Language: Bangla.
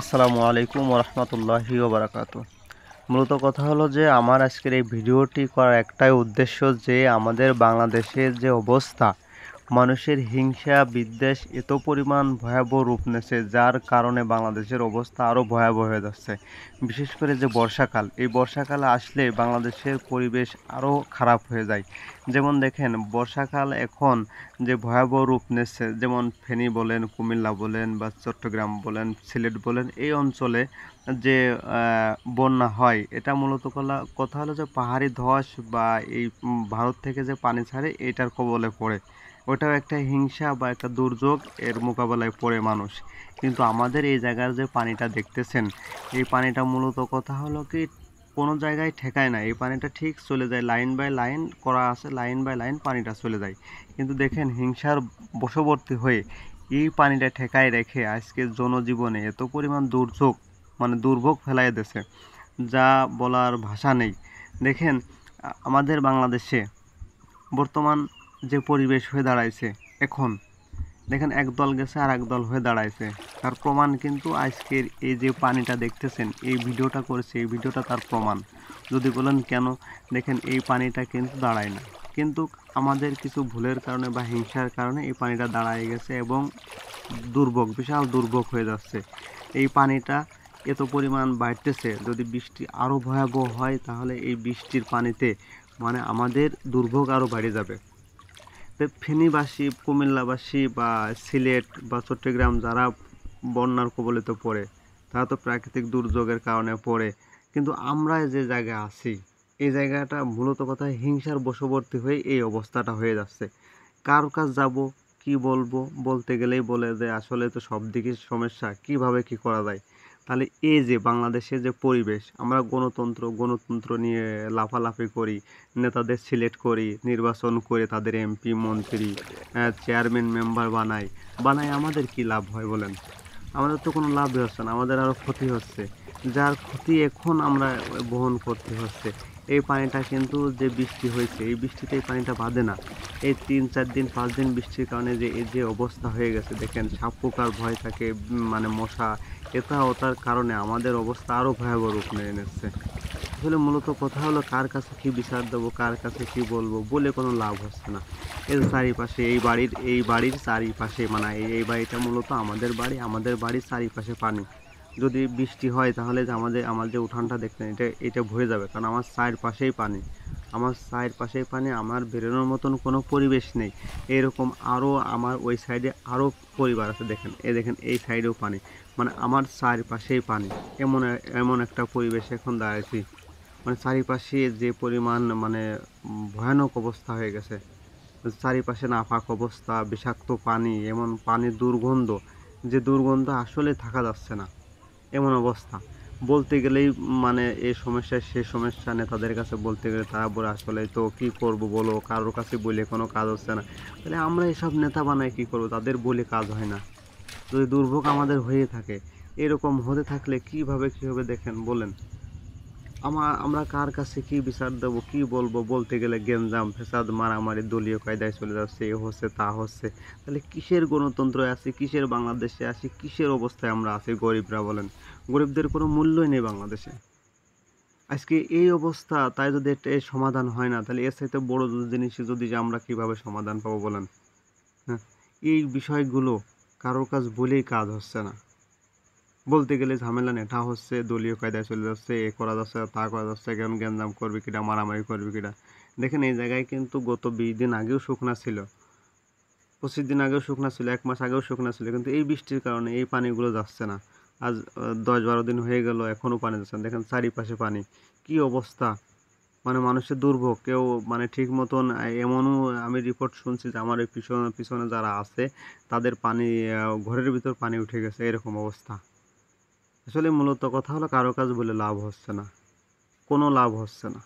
আসসালামু আলাইকুম ওরহমতুল্লাহি ওবারাকাতু। মূলত কথা হলো যে আমার আজকের এই ভিডিওটি করার একটাই উদ্দেশ্য যে আমাদের বাংলাদেশের যে অবস্থা, মানুষের হিংসা বিদ্বেষ এত পরিমাণ ভয়াবহ রূপ নেছে যার কারণে বাংলাদেশের অবস্থা আরও ভয়াবহ হয়ে যাচ্ছে। বিশেষ করে যে বর্ষাকাল, এই বর্ষাকাল আসলে বাংলাদেশের পরিবেশ আরও খারাপ হয়ে যায়। যেমন দেখেন বর্ষাকাল এখন যে ভয়াবহ রূপ নিচ্ছে, যেমন ফেনী বলেন, কুমিল্লা বলেন বা চট্টগ্রাম বলেন, সিলেট বলেন, এই অঞ্চলে যে বন্যা হয় এটা মূলত কথা হলো যে পাহাড়ি ধস বা এই ভারত থেকে যে পানি ছাড়ে এটার কবলে পড়ে। ওটাও একটা হিংসা বা একটা দুর্যোগ, এর মোকাবেলায় পড়ে মানুষ। কিন্তু আমাদের এই জায়গার যে পানিটা দেখতেছেন, এই পানিটা মূলত কথা হলো কি কোনো জায়গায় ঠেকায় না, এই পানিটা ঠিক চলে যায়, লাইন বাই লাইন করা আছে, লাইন বাই লাইন পানিটা চলে যায়। কিন্তু দেখেন হিংসার বশবর্তী হয়ে এই পানিটা ঠেকায় রেখে আজকে জনজীবনে এত পরিমাণ দুর্যোগ দুর্ভোগ ফেলাই দিয়েছে যা বলার ভাষা নেই। দেখেন আমাদের বাংলাদেশে বর্তমান যে পরিবেশ হয়ে দাঁড়াইছে এখন, দেখেন এক দল গেছে আর এক দল হয়ে দাঁড়াইছে। তার প্রমাণ কিন্তু আজকের এই যে পানিটা দেখতেছেন, এই ভিডিওটা করেছে, এই ভিডিওটা তার প্রমাণ। যদি বলেন কেন, দেখেন এই পানিটা কিন্তু দাঁড়ায় না, কিন্তু আমাদের কিছু ভুলের কারণে বা হিংসার কারণে এই পানিটা দাঁড়ায় গেছে এবং দুর্ভোগ, বিশাল দুর্ভোগ হয়ে যাচ্ছে। এই পানিটা এত পরিমাণ বাড়তেছে, যদি বৃষ্টি আরও ভয়াবহ হয় তাহলে এই বৃষ্টির পানিতে আমাদের দুর্ভোগ আরও বেড়ে যাবে। তো ফেনীবাসী, কুমিল্লাবাসী বা সিলেট বা চট্টগ্রাম যারা বন্যার কবলিত পড়ে, তারা তো প্রাকৃতিক দুর্যোগের কারণে পড়ে, কিন্তু আমরা যে জায়গায় আছি এই জায়গাটা মূলত কথা হিংসার বশবর্তী হয়ে এই অবস্থাটা হয়ে যাচ্ছে। কার কাছ যাব, কি বলবো, বলতে গেলেই বলে যে আসলে তো সব দিকের সমস্যা, কিভাবে কি করা যায়। তাহলে এই যে বাংলাদেশের যে পরিবেশ, আমরা গণতন্ত্র নিয়ে লাফালাফি করি, নেতাদের সিলেক্ট করি, নির্বাচন করে তাদের এমপি মন্ত্রী চেয়ারম্যান মেম্বার বানাই আমাদের কি লাভ হয় বলেন? আমাদের তো কোনো লাভই হচ্ছে না, আমাদের আরও ক্ষতি হচ্ছে। যার ক্ষতি এখন আমরা বহন করতে হচ্ছে। এই পানিটা কিন্তু যে বৃষ্টি হয়েছে, এই বৃষ্টিতে এই পানিটা বাঁধে না। এই 3-4 দিন 5 দিন বৃষ্টির কারণে যে এই যে অবস্থা হয়ে গেছে, দেখেন সাপ পোকার ভয় থাকে, মশা এটা ওটার কারণে আমাদের অবস্থা আরও ভয়াবহ রূপ নিয়ে নিচ্ছে। আসলে মূলত কথা হলো কার কাছে কি বিচার দেবো, কার কাছে কি বলবো বলে কোনো লাভ হচ্ছে না। এর চারিপাশে এই বাড়ির চারিপাশে এই বাড়িটা মূলত আমাদের বাড়ির চারিপাশে পানি। যদি বৃষ্টি হয় তাহলে যে আমার যে উঠানটা দেখতেন এটা ভরে যাবে, কারণ আমার চারপাশেই পানি। আমার বেরোনোর মতন কোনো পরিবেশ নেই। এরকম আরও আমার ওই সাইডে আরও পরিবার আছে, দেখেন এই সাইডেও পানি, আমার চারপাশেই পানি। এমন এমন একটা পরিবেশ এখন দাঁড়াইছি, চারিপাশে যে পরিমাণ ভয়ানক অবস্থা হয়ে গেছে। চারিপাশে নাপাক অবস্থা, বিষাক্ত পানি, এমন পানির দুর্গন্ধ, যে দুর্গন্ধ আসলে থাকা যাচ্ছে না, এমন অবস্থা। বলতে গেলেই এই সমস্যা সে সমস্যা, নেতাদের কাছে বলতে গেলে তারা বলে আসলে তো কি করব বলো, কারোর কাছে বলে কোনো কাজ হচ্ছে না। তাহলে আমরা এসব নেতা বানাই কি করব, তাদের বলে কাজ হয় না। যদি দুর্ভোগ আমাদের হয়ে থাকে, এরকম হতে থাকলে কী হবে দেখেন বলেন। আমরা কার কাছে কি বিচার দেবো, কি বলবো, বলতে গেলে গেঞ্জাম ফেসাদ মারামারি দলীয় কায়দায় চলে যাচ্ছে, এ হচ্ছে তা হচ্ছে। তাহলে কিসের গণতন্ত্র আছে, কিসের বাংলাদেশে আছি, কিসের অবস্থায় আমরা আছি গরিবরা বলেন? গরিবদের কোনো মূল্যই নেই বাংলাদেশে। আজকে এই অবস্থা, তাই যদি এর সমাধান হয় না, তাহলে এর চাইতে বড় জিনিস যদি যে আমরা কিভাবে সমাধান পাবো বলেন? হ্যাঁ, এই বিষয়গুলো কারোর কাছ বলেই কাজ হচ্ছে না। বলতে গেলে ঝামেলা নেঠা হচ্ছে, দলীয় কায়দায় চলে যাচ্ছে, এ করা যাচ্ছে তা করা যাচ্ছে, কেমন গ্যাঞ্জাম করবে কিনা, মারামারি করবে কিনা। দেখেন এই জায়গায় কিন্তু গত 20 দিন আগেও শুকনা ছিল, 25 দিন আগেও শুকনা ছিল, 1 মাস আগেও শুকনা ছিল, কিন্তু এই বৃষ্টির কারণে এই পানিগুলো যাচ্ছে না। আজ 10-12 দিন হয়ে গেল, এখনও পানি যাচ্ছে না। দেখেন চারিপাশে পানি, কি অবস্থা! মানুষের দুর্ভোগ, কেউ ঠিক মতন এমনও আমি রিপোর্ট শুনছি যে আমার এই পিছনে পিছনে যারা আছে তাদের পানি, ঘরের ভিতর পানি উঠে গেছে, এরকম অবস্থা। আসলে মূলত কথা হলো কারো কাজ বলে লাভ হচ্ছে না, কোনো লাভ হচ্ছে না।